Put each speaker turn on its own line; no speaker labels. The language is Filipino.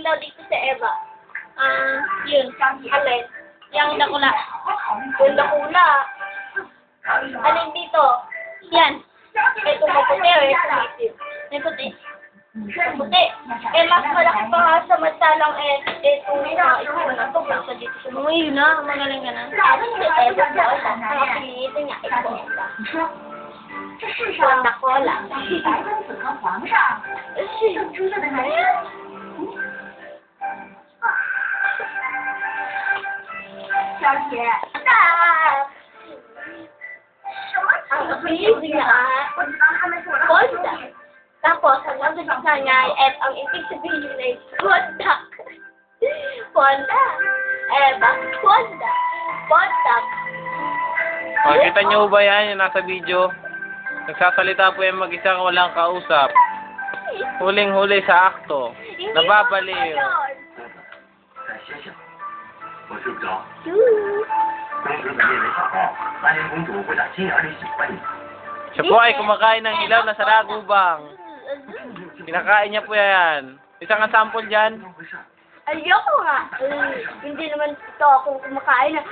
daw dito si Eva. Yun. Alin? Yung dakula. Yung dakula. Alin dito? Yan. Ito maputi o ito itim? May puti. Puti. Eh, mas malaki pa nga samantalang itong itim na ito. Basta dito sa mga yun na. Magaling ka na. Tapos si Eva po. Ang apelido niya ito. Wanda Cola.
白公子和皇上正出色的男生。小姐，什么
Ang apelido niya ay
我知道他们是我的好兄
Wanda.
弟。
Tapos, hanggang sa gitna niya at ang ibig sabihin niya ay Wanda. Wanda. Eva. Wanda. Wanda.
O, kita niyo ba yan yung nasa video? Nagsasalita po yung mag-isang walang kausap. Huling-huli sa akto. Nababaliw.
在学校，我睡不着。公子本夜里小号，兰陵公主会打心眼里喜欢你。
Siya po ay kumakain ng hilaw na saragubang. Pinakain niya po yan. Isang sample dyan.
怎么回事？
Ayoko nga. Hindi naman ito akong kumakain na.